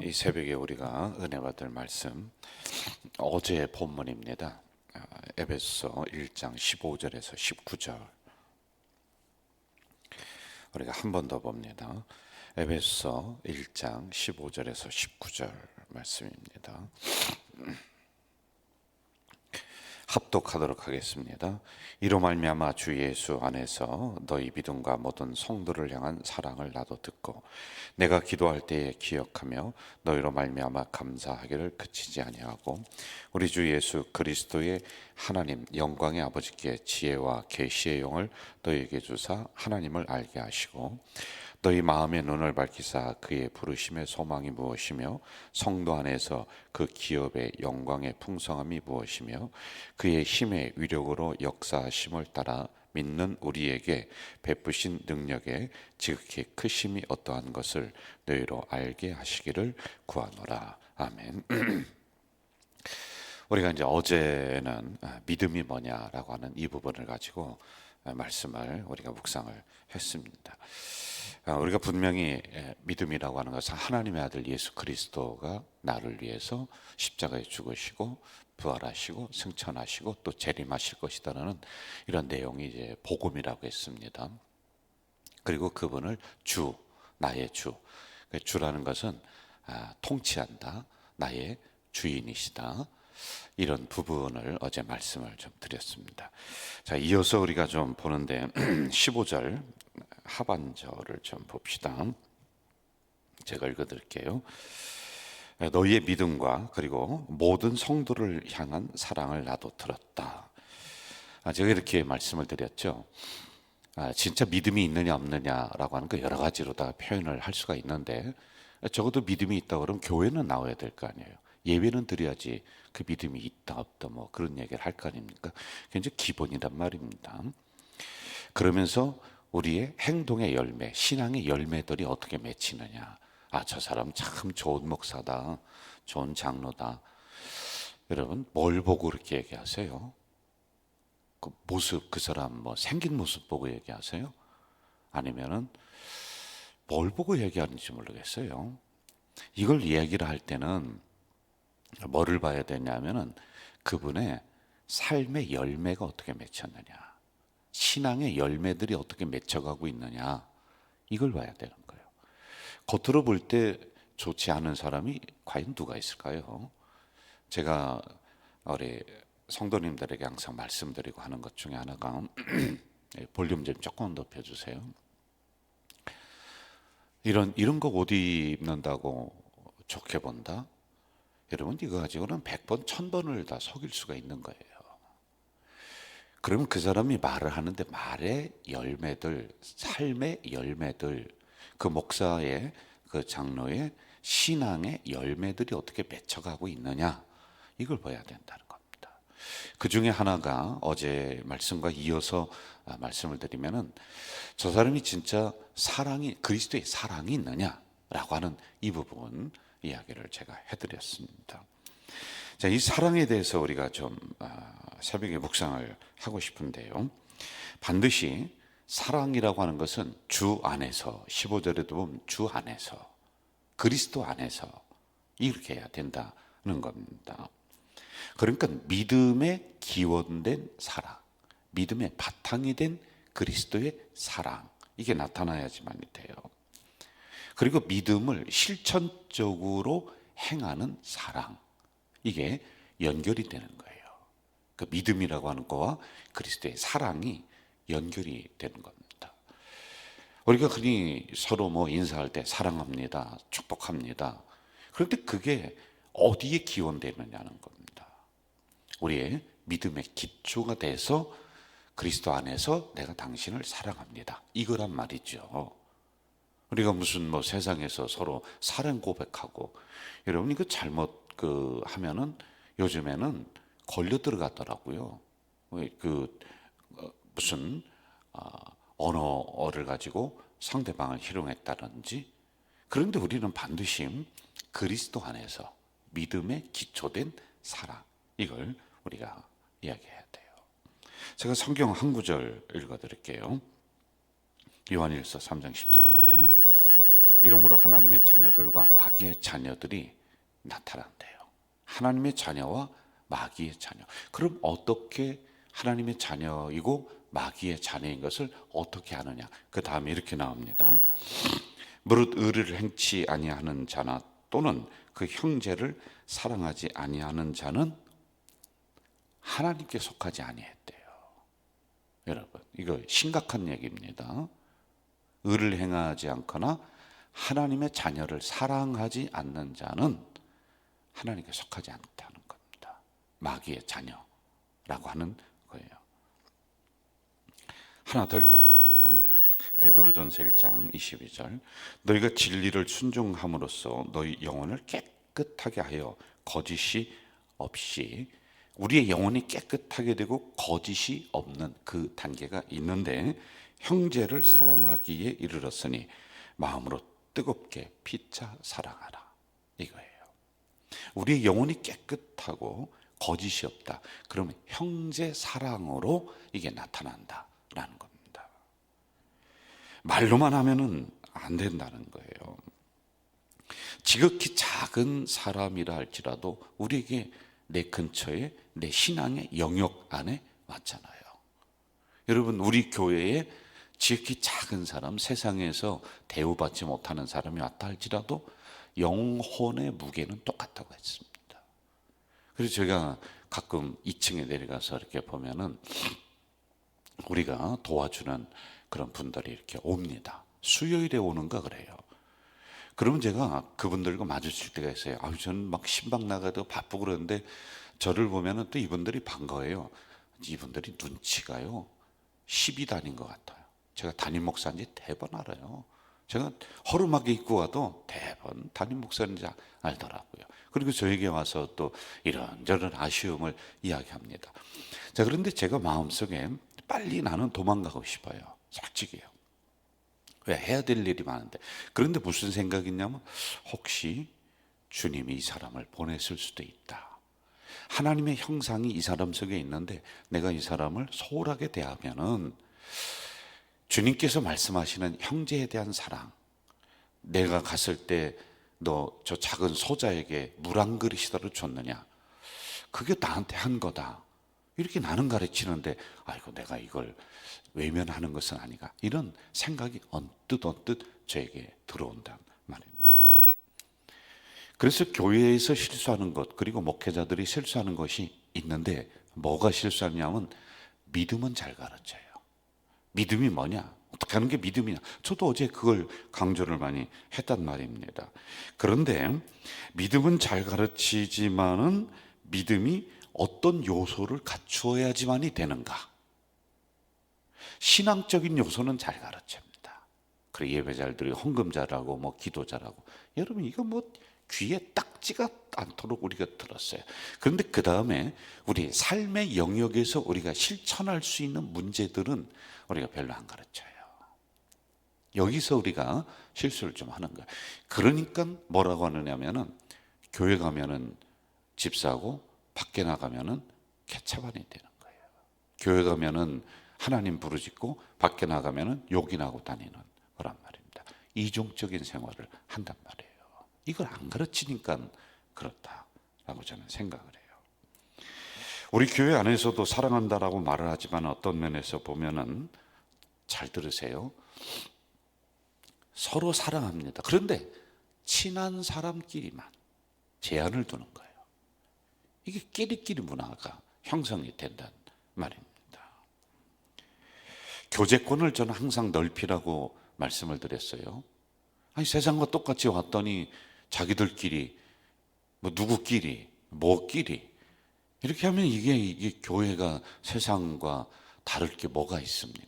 이 새벽에 우리가 은혜 받을 말씀 어제의 본문입니다. 에베소 1장 15절에서 19절 우리가 한 번 더 봅니다. 에베소 1장 15절에서 19절 말씀입니다. 합독하도록 하겠습니다. 이로 말미암아 주 예수 안에서 너희 믿음과 모든 성도를 향한 사랑을 나도 듣고 내가 기도할 때에 기억하며 너희로 말미암아 감사하기를 그치지 아니하고 우리 주 예수 그리스도의 하나님 영광의 아버지께 지혜와 계시의 영을 너희에게 주사 하나님을 알게 하시고 너희 마음의 눈을 밝히사 그의 부르심의 소망이 무엇이며 성도 안에서 그 기업의 영광의 풍성함이 무엇이며 그의 힘의 위력으로 역사하심을 따라 믿는 우리에게 베푸신 능력의 지극히 크심이 어떠한 것을 너희로 알게 하시기를 구하노라. 아멘. 우리가 이제 어제는 믿음이 뭐냐라고 하는 이 부분을 가지고 말씀을 우리가 묵상을 했습니다. 우리가 분명히 믿음이라고 하는 것은 하나님의 아들 예수 그리스도가 나를 위해서 십자가에 죽으시고 부활하시고 승천하시고 또 재림하실 것이다라는 이런 내용이 이제 복음이라고 했습니다. 그리고 그분을 주, 나의 주. 주라는 것은 통치한다, 나의 주인이시다. 이런 부분을 어제 말씀을 좀 드렸습니다. 자, 이어서 우리가 좀 보는데 15절 하반절을 좀 봅시다. 제가 읽어드릴게요. 너희의 믿음과 그리고 모든 성도를 향한 사랑을 나도 들었다. 제가 이렇게 말씀을 드렸죠. 진짜 믿음이 있느냐 없느냐라고 하는 거 여러 가지로 다 표현을 할 수가 있는데 적어도 믿음이 있다 그러면 교회는 나와야 될 거 아니에요. 예배는 드려야지 그 믿음이 있다 없다 뭐 그런 얘기를 할 거 아닙니까? 굉장히 기본이란 말입니다. 그러면서 우리의 행동의 열매, 신앙의 열매들이 어떻게 맺히느냐. 저 사람 참 좋은 목사다, 좋은 장로다. 여러분 뭘 보고 그렇게 얘기하세요? 그 모습, 그 사람 뭐 생긴 모습 보고 얘기하세요? 아니면은 뭘 보고 얘기하는지 모르겠어요. 이걸 이야기를 할 때는 뭐를 봐야 되냐면은 그분의 삶의 열매가 어떻게 맺혔느냐, 신앙의 열매들이 어떻게 맺혀가고 있느냐, 이걸 봐야 되는 거예요. 겉으로 볼 때 좋지 않은 사람이 과연 누가 있을까요? 제가 우리 성도님들에게 항상 말씀드리고 하는 것 중에 하나가 볼륨 좀 조금 높여주세요. 이런 거 옷 입는다고 좋게 본다? 여러분 이거 가지고는 100번, 1000번을 다 속일 수가 있는 거예요. 그러면 그 사람이 말을 하는데 말의 열매들, 삶의 열매들, 그 목사의, 그 장로의 신앙의 열매들이 어떻게 맺혀가고 있느냐, 이걸 봐야 된다는 겁니다. 그 중에 하나가 어제 말씀과 이어서 말씀을 드리면은 저 사람이 진짜 그리스도의 사랑이 있느냐라고 하는 이 부분 이야기를 제가 해드렸습니다. 자, 이 사랑에 대해서 우리가 좀 새벽에 묵상을 하고 싶은데요. 반드시 사랑이라고 하는 것은 주 안에서, 15절에도 보면 주 안에서, 그리스도 안에서 이렇게 해야 된다는 겁니다. 그러니까 믿음의 기원된 사랑, 믿음의 바탕이 된 그리스도의 사랑, 이게 나타나야지만 돼요. 그리고 믿음을 실천적으로 행하는 사랑, 이게 연결이 되는 거예요. 그 믿음이라고 하는 거와 그리스도의 사랑이 연결이 되는 겁니다. 우리가 흔히 서로 뭐 인사할 때 사랑합니다, 축복합니다. 그런데 그게 어디에 기원되느냐는 겁니다. 우리의 믿음의 기초가 돼서 그리스도 안에서 내가 당신을 사랑합니다, 이거란 말이죠. 우리가 무슨 뭐 세상에서 서로 사랑 고백하고, 여러분 이거 잘못 하면은 요즘에는 걸려 들어갔더라고요. 무슨 언어를 가지고 상대방을 희롱했다든지. 그런데 우리는 반드시 그리스도 안에서 믿음에 기초된 사랑, 이걸 우리가 이야기해야 돼요. 제가 성경 한 구절 읽어드릴게요. 요한일서 3장 10절인데 이러므로 하나님의 자녀들과 마귀의 자녀들이 나타난대요. 하나님의 자녀와 마귀의 자녀. 그럼 어떻게 하나님의 자녀이고 마귀의 자녀인 것을 어떻게 아느냐? 그 다음에 이렇게 나옵니다. 무릇 의를 행치 아니하는 자나 또는 그 형제를 사랑하지 아니하는 자는 하나님께 속하지 아니했대요. 여러분, 이거 심각한 얘기입니다. 의를 행하지 않거나 하나님의 자녀를 사랑하지 않는 자는 하나님께 속하지 않다는 겁니다. 마귀의 자녀라고 하는 거예요. 하나 더 읽어드릴게요. 베드로전서 1장 22절. 너희가 진리를 순종함으로써 너희 영혼을 깨끗하게 하여 거짓이 없이, 우리의 영혼이 깨끗하게 되고 거짓이 없는 그 단계가 있는데, 형제를 사랑하기에 이르렀으니 마음으로 뜨겁게 피차 사랑하라, 이거예요. 우리의 영혼이 깨끗하고 거짓이 없다. 그러면 형제 사랑으로 이게 나타난다라는 겁니다. 말로만 하면은 안 된다는 거예요. 지극히 작은 사람이라 할지라도 우리에게 내 근처에 내 신앙의 영역 안에 왔잖아요. 여러분, 우리 교회에 지극히 작은 사람, 세상에서 대우받지 못하는 사람이 왔다 할지라도 영혼의 무게는 똑같다고 했습니다. 그래서 제가 가끔 2층에 내려가서 이렇게 보면은 우리가 도와주는 그런 분들이 이렇게 옵니다. 수요일에 오는가 그래요. 그러면 제가 그분들과 마주칠 때가 있어요. 저는 막 신방 나가도 바쁘고 그러는데 저를 보면은 또 이분들이 반가워요. 이분들이 눈치가요 10이 것 같아요. 제가 담임 목사인지 대번 알아요. 제가 허름하게 입고 와도 대번 담임 목사인지 알더라고요. 그리고 저에게 와서 또 이런저런 아쉬움을 이야기합니다. 자, 그런데 제가 마음속에 빨리 나는 도망가고 싶어요. 솔직히요. 왜? 해야 될 일이 많은데. 그런데 무슨 생각이 있냐면, 혹시 주님이 이 사람을 보냈을 수도 있다. 하나님의 형상이 이 사람 속에 있는데 내가 이 사람을 소홀하게 대하면은 주님께서 말씀하시는 형제에 대한 사랑, 내가 갔을 때 너 저 작은 소자에게 물 한 그릇이라도 줬느냐, 그게 나한테 한 거다, 이렇게 나는 가르치는데 아이고 내가 이걸 외면하는 것은 아니가, 이런 생각이 언뜻 저에게 들어온단 말입니다. 그래서 교회에서 실수하는 것, 그리고 목회자들이 실수하는 것이 있는데, 뭐가 실수하냐면 믿음은 잘 가르쳐요. 믿음이 뭐냐? 어떻게 하는 게 믿음이냐? 저도 어제 그걸 강조를 많이 했단 말입니다. 그런데 믿음은 잘 가르치지만은 믿음이 어떤 요소를 갖추어야지만이 되는가? 신앙적인 요소는 잘 가르칩니다. 그래, 예배 잘 드리고 헌금 잘하고 뭐 기도 잘하고, 여러분 이거 뭐 귀에 딱지가 않도록 우리가 들었어요. 그런데 그 다음에 우리 삶의 영역에서 우리가 실천할 수 있는 문제들은 우리가 별로 안 가르쳐요. 여기서 우리가 실수를 좀 하는 거예요. 그러니까 뭐라고 하느냐면은, 교회 가면은 집사고 밖에 나가면은 개차반이 되는 거예요. 교회 가면은 하나님 부르짖고 밖에 나가면은 욕이나고 다니는 거란 말입니다. 이중적인 생활을 한단 말이에요. 이걸 안 가르치니까 그렇다라고 저는 생각을 해요. 우리 교회 안에서도 사랑한다라고 말을 하지만 어떤 면에서 보면은, 잘 들으세요, 서로 사랑합니다. 그런데 친한 사람끼리만 제한을 두는 거예요. 이게 끼리끼리 문화가 형성이 된다는 말입니다. 교제권을 저는 항상 넓히라고 말씀을 드렸어요. 아니, 세상과 똑같이 왔더니 자기들끼리 뭐 누구끼리 뭐끼리 이렇게 하면 이게 교회가 세상과 다를 게 뭐가 있습니까?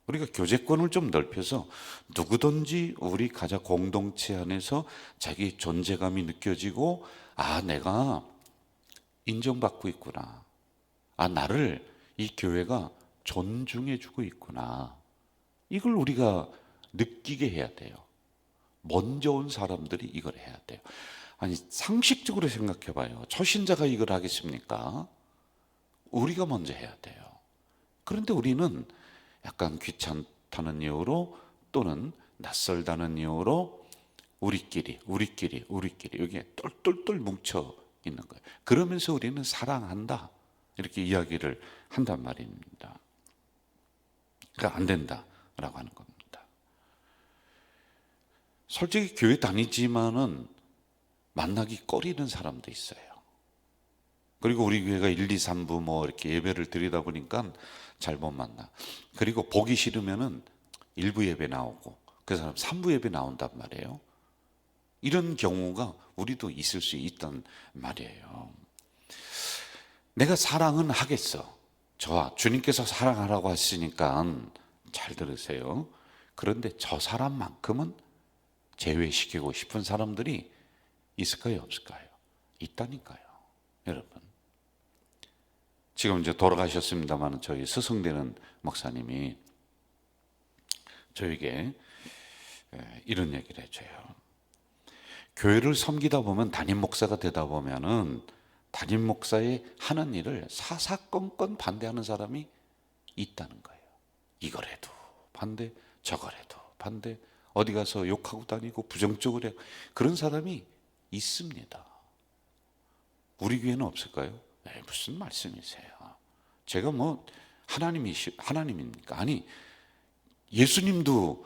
우리가 교제권을 좀 넓혀서 누구든지 우리 가자 공동체 안에서 자기 존재감이 느껴지고, 아, 내가 인정받고 있구나, 아, 나를 이 교회가 존중해 주고 있구나, 이걸 우리가 느끼게 해야 돼요. 먼저 온 사람들이 이걸 해야 돼요. 아니, 상식적으로 생각해 봐요. 초신자가 이걸 하겠습니까? 우리가 먼저 해야 돼요. 그런데 우리는 약간 귀찮다는 이유로, 또는 낯설다는 이유로 우리끼리 여기에 똘똘똘 뭉쳐 있는 거예요. 그러면서 우리는 사랑한다 이렇게 이야기를 한단 말입니다. 그러니까 안 된다라고 하는 겁니다. 솔직히 교회 다니지만은 만나기 꺼리는 사람도 있어요. 그리고 우리 교회가 1, 2, 3부 뭐 이렇게 예배를 드리다 보니까 잘 못 만나. 그리고 보기 싫으면은 1부 예배 나오고 그 사람 3부 예배 나온단 말이에요. 이런 경우가 우리도 있을 수 있단 말이에요. 내가 사랑은 하겠어. 저와 주님께서 사랑하라고 하시니까 잘 들으세요. 그런데 저 사람만큼은 제외시키고 싶은 사람들이 있을까요, 없을까요? 있다니까요, 여러분. 지금 이제 돌아가셨습니다만 저희 스승되는 목사님이 저에게 이런 얘기를 해줘요. 교회를 섬기다 보면 담임 목사가 되다 보면은 담임 목사의 하는 일을 사사건건 반대하는 사람이 있다는 거예요. 이걸 해도 반대, 저걸 해도 반대, 어디 가서 욕하고 다니고 부정적으로 해. 그런 사람이 있습니다. 우리 교회는 없을까요? 무슨 말씀이세요? 제가 뭐 하나님입니까? 아니, 예수님도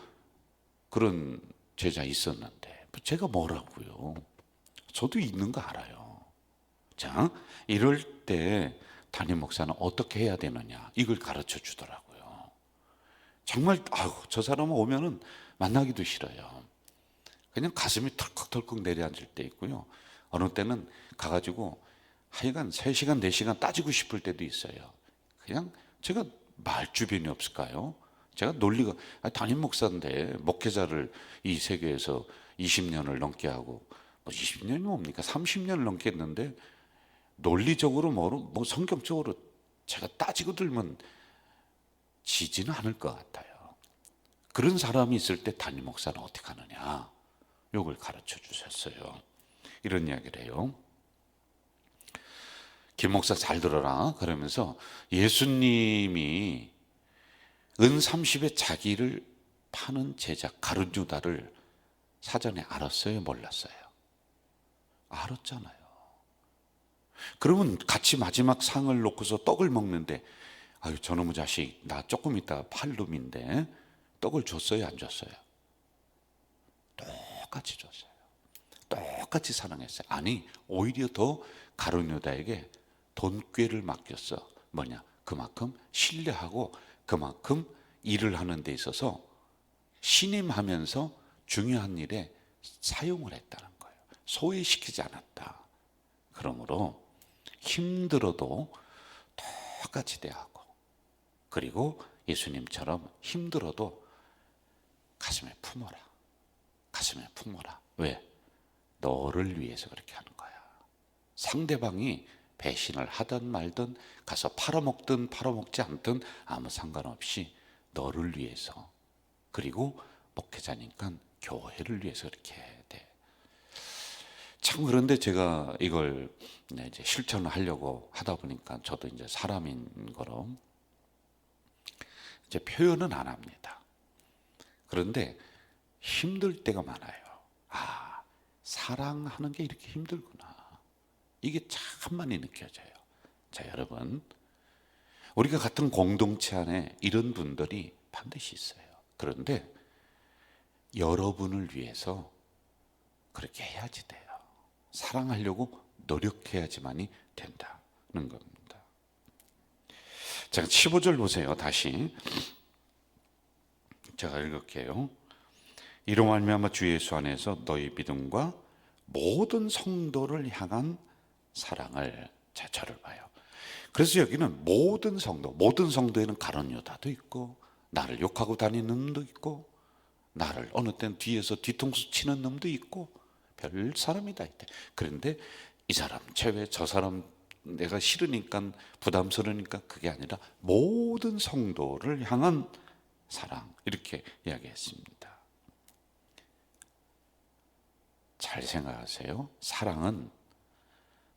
그런 제자 있었는데 제가 뭐라고요? 저도 있는 거 알아요. 자, 이럴 때 담임 목사는 어떻게 해야 되느냐 이걸 가르쳐 주더라고요. 정말 저 사람은 오면은 만나기도 싫어요. 그냥 가슴이 털컥털컥 내려앉을 때 있고요. 어느 때는 가가지고 하여간 3시간 4시간 따지고 싶을 때도 있어요. 그냥 제가 말 주변이 없을까요? 제가 논리가 담임 목사인데 목회자를 이 세계에서 20년을 넘게 하고 뭐 20년이 뭡니까? 30년을 넘게 했는데 논리적으로 뭐 성경적으로 제가 따지고 들면 지지는 않을 것 같아요. 그런 사람이 있을 때 담임 목사는 어떻게 하느냐 이걸 가르쳐 주셨어요. 이런 이야기를 해요. 김 목사 잘 들어라 그러면서 예수님이 은 30에 자기를 파는 제자 가룟유다를 사전에 알았어요, 몰랐어요? 알았잖아요. 그러면 같이 마지막 상을 놓고서 떡을 먹는데 아유 저놈의 자식 나 조금 있다 팔 놈인데 떡을 줬어요, 안 줬어요? 똑같이 줬어요. 똑같이 사랑했어요. 아니 오히려 더 가룟유다에게 돈꾀를 맡겼어. 뭐냐? 그만큼 신뢰하고 그만큼 일을 하는 데 있어서 신임하면서 중요한 일에 사용을 했다는 거예요. 소외시키지 않았다. 그러므로 힘들어도 똑같이 대하고 그리고 예수님처럼 힘들어도 가슴에 품어라. 가슴에 품어라. 왜? 너를 위해서 그렇게 하는 거야. 상대방이 배신을 하든 말든 가서 팔아먹든 팔아먹지 않든 아무 상관없이 너를 위해서 그리고 목회자니까 교회를 위해서 그렇게 해야 돼. 참 그런데 제가 이걸 이제 실천을 하려고 하다 보니까 저도 이제 사람인 거로 이제 표현은 안 합니다. 그런데 힘들 때가 많아요. 사랑하는 게 이렇게 힘들구나. 이게 참 많이 느껴져요. 자, 여러분. 우리가 같은 공동체 안에 이런 분들이 반드시 있어요. 그런데 여러분을 위해서 그렇게 해야지 돼요. 사랑하려고 노력해야지만이 된다는 겁니다. 자, 15절 보세요. 다시. 제가 읽을게요. 이로 말미암아 주 예수 안에서 너희 믿음과 모든 성도를 향한 사랑을 자 저를 봐요. 그래서 여기는 모든 성도에는 가룟유다도 있고 나를 욕하고 다니는 놈도 있고 나를 어느 때는 뒤에서 뒤통수 치는 놈도 있고 별 사람이 다 있대. 그런데 이 사람 제외 저 사람 내가 싫으니까 부담스러우니까 그게 아니라 모든 성도를 향한 사랑 이렇게 이야기했습니다. 잘 생각하세요. 사랑은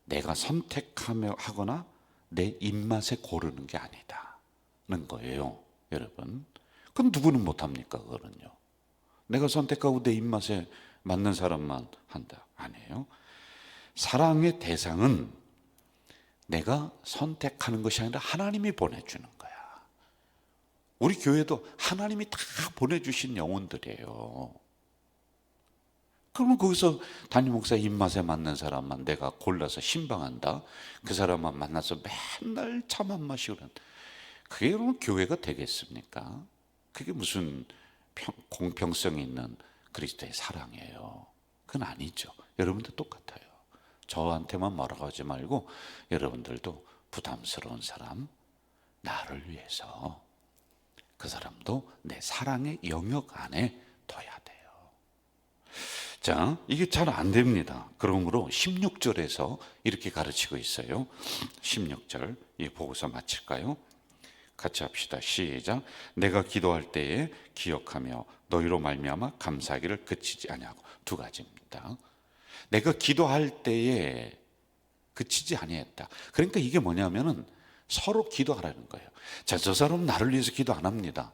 내가 선택하거나 내 입맛에 고르는 게 아니다는 거예요, 여러분. 그럼 누구는 못합니까, 그거는요? 내가 선택하고 내 입맛에 맞는 사람만 한다. 아니에요. 사랑의 대상은 내가 선택하는 것이 아니라 하나님이 보내주는 거야. 우리 교회도 하나님이 다 보내주신 영혼들이에요. 그러면 거기서 담임 목사 입맛에 맞는 사람만 내가 골라서 신방한다. 그 사람만 만나서 맨날 차 한 마시고, 그게 그러면 교회가 되겠습니까? 그게 무슨 공평성이 있는 그리스도의 사랑이에요. 그건 아니죠. 여러분도 똑같아요. 저한테만 뭐라고 하지 말고 여러분들도 부담스러운 사람, 나를 위해서 그 사람도 내 사랑의 영역 안에 둬야 돼요. 자, 이게 잘 안 됩니다. 그러므로 16절에서 이렇게 가르치고 있어요. 16절, 이 보고서 마칠까요? 같이 합시다. 시작. 내가 기도할 때에 기억하며 너희로 말미암아 감사하기를 그치지 아니하고. 두 가지입니다. 내가 기도할 때에 그치지 아니했다. 그러니까 이게 뭐냐면은 서로 기도하라는 거예요. 자, 저 사람은 나를 위해서 기도 안 합니다.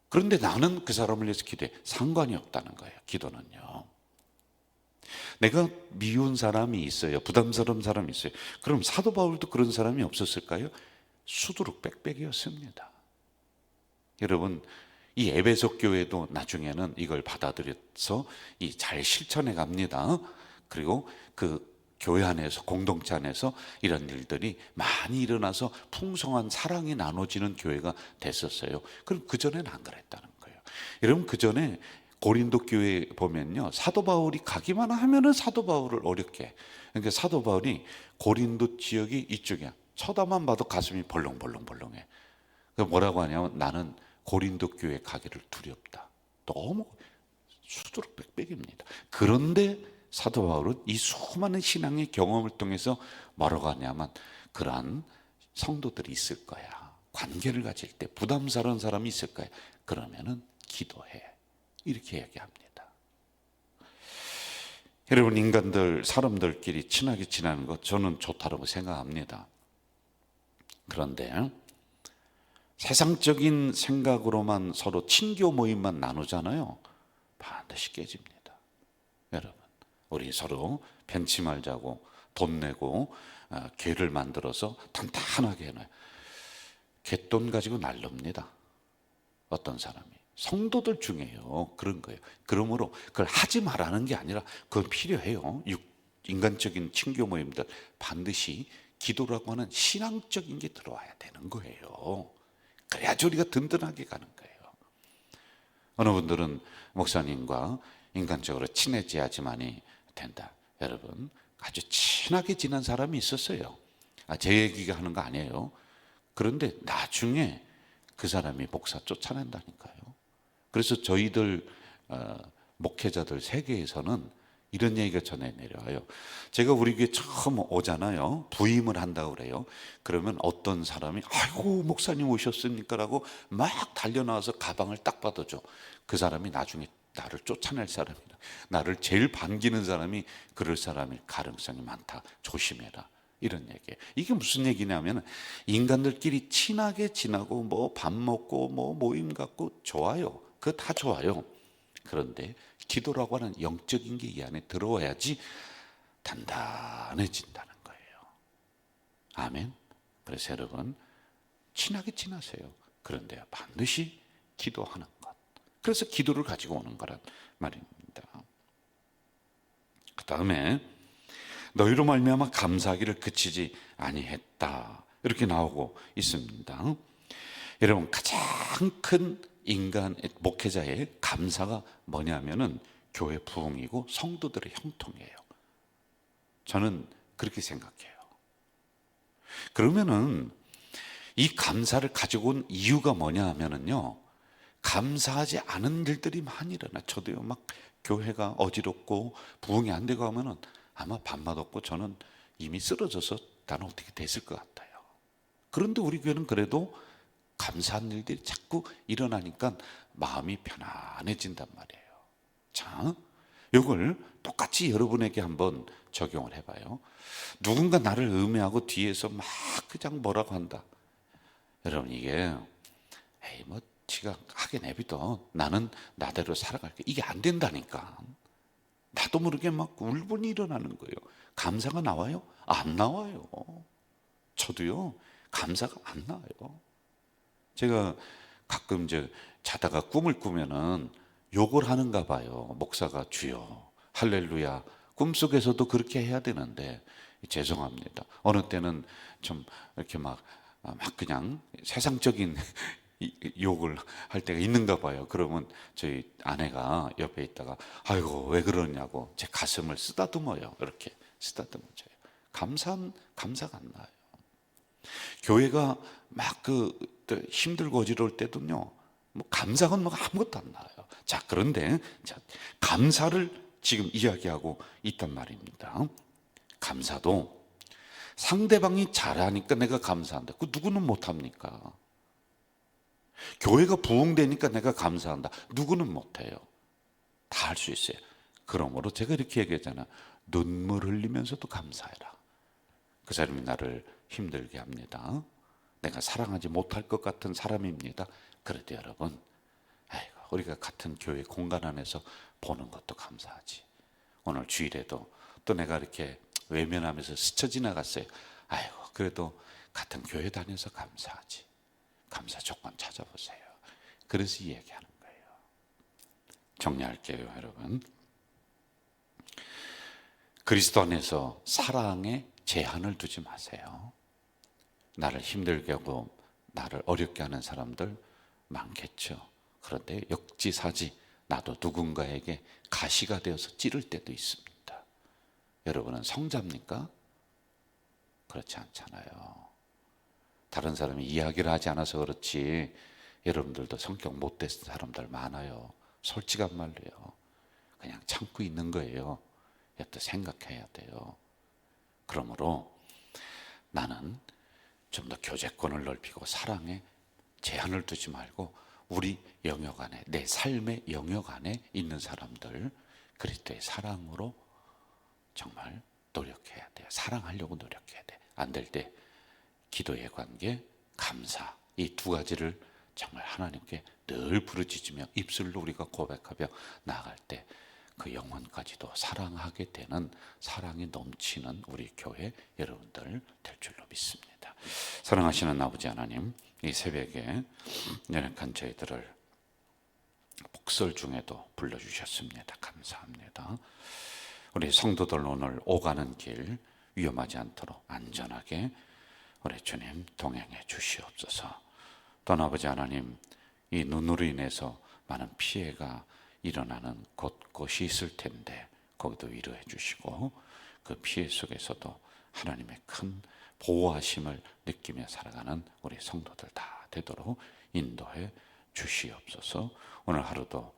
그런데 나는 그 사람을 위해서 기도해. 상관이 없다는 거예요. 기도는요. 내가 미운 사람이 있어요. 부담스러운 사람이 있어요. 그럼 사도 바울도 그런 사람이 없었을까요? 수두룩 빽빽이었습니다. 여러분, 이 에베소 교회도 나중에는 이걸 받아들여서 잘 실천해 갑니다. 그리고 그 교회 안에서, 공동체 안에서 이런 일들이 많이 일어나서 풍성한 사랑이 나눠지는 교회가 됐었어요. 그럼 그전에는 안 그랬다는 거예요. 여러분, 그전에 고린도 교회 보면요, 사도 바울이 가기만 하면은 사도 바울을 어렵게 해. 그러니까 사도 바울이 고린도 지역이 이쪽이야. 쳐다만 봐도 가슴이 벌렁벌렁벌렁해. 뭐라고 하냐면, 나는 고린도 교회 가기를 두렵다. 너무 수두룩 빽빽입니다. 그런데 사도 바울은 이 수많은 신앙의 경험을 통해서 뭐라고 하냐면, 그러한 성도들이 있을 거야. 관계를 가질 때 부담스러운 사람이 있을 거야. 그러면은 기도해. 이렇게 얘기합니다. 여러분, 인간들, 사람들끼리 친하게 지내는 것 저는 좋다고 생각합니다. 그런데 세상적인 생각으로만 서로 친교 모임만 나누잖아요. 반드시 깨집니다. 여러분, 우리 서로 변치 말자고 돈 내고 궤를 만들어서 탄탄하게 해놔요. 갯돈 가지고 날릅니다. 어떤 사람이. 성도들 중에요. 그런 거예요. 그러므로 그걸 하지 말라는 게 아니라 그건 필요해요. 인간적인 친교 모임들 반드시 기도라고 하는 신앙적인 게 들어와야 되는 거예요. 그래야지 우리가 든든하게 가는 거예요. 어느 분들은 목사님과 인간적으로 친해져야지만이 된다. 여러분, 아주 친하게 지낸 사람이 있었어요. 제 얘기가 하는 거 아니에요. 그런데 나중에 그 사람이 목사 쫓아낸다니까요. 그래서 저희들 목회자들 세계에서는 이런 얘기가 전해 내려와요. 제가 우리 교회 처음 오잖아요. 부임을 한다고 그래요. 그러면 어떤 사람이 아이고 목사님 오셨습니까? 라고 막 달려나와서 가방을 딱 받아줘. 그 사람이 나중에 나를 쫓아낼 사람이다. 나를 제일 반기는 사람이 그럴 사람일 가능성이 많다. 조심해라. 이런 얘기예요. 이게 무슨 얘기냐면, 인간들끼리 친하게 지나고 뭐 밥 먹고 뭐 모임 갖고 좋아요. 그거 다 좋아요. 그런데 기도라고 하는 영적인 게 이 안에 들어와야지 단단해진다는 거예요. 아멘. 그래서 여러분, 친하게 지나세요. 그런데 반드시 기도하는 것. 그래서 기도를 가지고 오는 거란 말입니다. 그 다음에 너희로 말미암아 감사하기를 그치지 아니했다. 이렇게 나오고 있습니다. 여러분, 가장 큰 인간 목회자의 감사가 뭐냐면은 교회 부흥이고 성도들의 형통이에요. 저는 그렇게 생각해요. 그러면은 이 감사를 가지고 온 이유가 뭐냐 하면은요, 감사하지 않은 일들이 많이 일어나. 저도요, 막 교회가 어지럽고 부흥이 안 되고 하면은 아마 밥맛 없고 저는 이미 쓰러져서 나는 어떻게 됐을 것 같아요. 그런데 우리 교회는 그래도 감사한 일들이 자꾸 일어나니까 마음이 편안해진단 말이에요. 자, 이걸 똑같이 여러분에게 한번 적용을 해봐요. 누군가 나를 음해하고 뒤에서 막 그냥 뭐라고 한다. 여러분, 이게 에이 뭐 지가 하게 내비둬. 나는 나대로 살아갈게. 이게 안 된다니까. 나도 모르게 막 울분이 일어나는 거예요. 감사가 나와요? 안 나와요. 저도요, 감사가 안 나와요. 제가 가끔 자다가 꿈을 꾸면은 욕을 하는가 봐요. 목사가 주여 할렐루야, 꿈속에서도 그렇게 해야 되는데 죄송합니다. 어느 때는 좀 이렇게 막 그냥 세상적인 욕을 할 때가 있는가 봐요. 그러면 저희 아내가 옆에 있다가 아이고 왜 그러냐고 제 가슴을 쓰다듬어요. 이렇게 쓰다듬어줘요. 감사가 안 나요. 교회가 막 힘들고 어지러울 때도요, 뭐 감사가 뭐 아무것도 안 나요. 자, 그런데 감사를 지금 이야기하고 있단 말입니다. 감사도 상대방이 잘하니까 내가 감사한다. 그 누구는 못합니까? 교회가 부흥되니까 내가 감사한다. 누구는 못해요. 다 할 수 있어요. 그러므로 제가 이렇게 얘기했잖아. 눈물 흘리면서도 감사해라. 그 사람이 나를 힘들게 합니다. 내가 사랑하지 못할 것 같은 사람입니다. 그래도 여러분, 아이고, 우리가 같은 교회 공간 안에서 보는 것도 감사하지. 오늘 주일에도 또 내가 이렇게 외면하면서 스쳐 지나갔어요. 아이고, 그래도 같은 교회 다녀서 감사하지. 감사 조건 찾아보세요. 그래서 이 얘기하는 거예요. 정리할게요, 여러분. 그리스도 안에서 사랑에 제한을 두지 마세요. 나를 힘들게 하고 나를 어렵게 하는 사람들 많겠죠. 그런데 역지사지 나도 누군가에게 가시가 되어서 찌를 때도 있습니다. 여러분은 성자입니까? 그렇지 않잖아요. 다른 사람이 이야기를 하지 않아서 그렇지 여러분들도 성격 못된 사람들 많아요. 솔직한 말로요. 그냥 참고 있는 거예요. 이것도 생각해야 돼요. 그러므로 나는 좀 더 교제권을 넓히고 사랑에 제한을 두지 말고 우리 영역 안에, 내 삶의 영역 안에 있는 사람들 그리스도의 사랑으로 정말 노력해야 돼요. 사랑하려고 노력해야 돼. 안 될 때 기도의 관계, 감사, 이 두 가지를 정말 하나님께 늘 부르짖으며 입술로 우리가 고백하며 나아갈 때 그 영혼까지도 사랑하게 되는, 사랑이 넘치는 우리 교회 여러분들 될 줄로 믿습니다. 사랑하시는 아버지 하나님, 이 새벽에 연약한 저희들을 복설 중에도 불러주셨습니다. 감사합니다. 우리 성도들 오늘 오가는 길 위험하지 않도록 안전하게 우리 주님 동행해 주시옵소서. 또한 아버지 하나님, 이 눈으로 인해서 많은 피해가 일어나는 곳곳이 있을 텐데 거기도 위로해 주시고 그 피해 속에서도 하나님의 큰 보호하심을 느끼며 살아가는 우리 성도들 다 되도록 인도해 주시옵소서. 오늘 하루도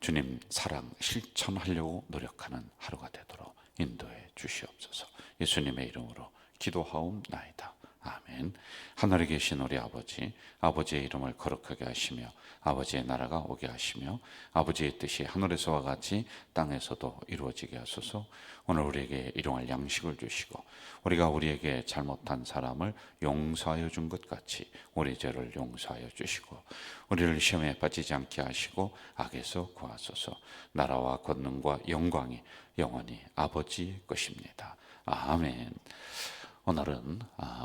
주님 사랑 실천하려고 노력하는 하루가 되도록 인도해 주시옵소서. 예수님의 이름으로 기도하옵나이다. 아멘. 하늘에 계신 우리 아버지, 아버지의 이름을 거룩하게 하시며 아버지의 나라가 오게 하시며 아버지의 뜻이 하늘에서와 같이 땅에서도 이루어지게 하소서. 오늘 우리에게 일용할 양식을 주시고 우리가 우리에게 잘못한 사람을 용서하여 준 것 같이 우리 죄를 용서하여 주시고 우리를 시험에 빠지지 않게 하시고 악에서 구하소서. 나라와 권능과 영광이 영원히 아버지 것입니다. 아멘. 오늘은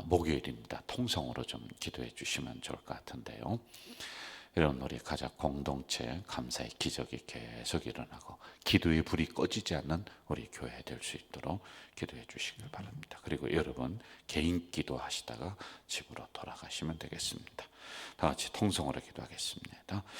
목요일입니다. 통성으로 좀 기도해 주시면 좋을 것 같은데요. 여러분, 우리 가족 공동체 감사의 기적이 계속 일어나고 기도의 불이 꺼지지 않는 우리 교회 될 수 있도록 기도해 주시길 바랍니다. 그리고 여러분 개인 기도하시다가 집으로 돌아가시면 되겠습니다. 다 같이 통성으로 기도하겠습니다.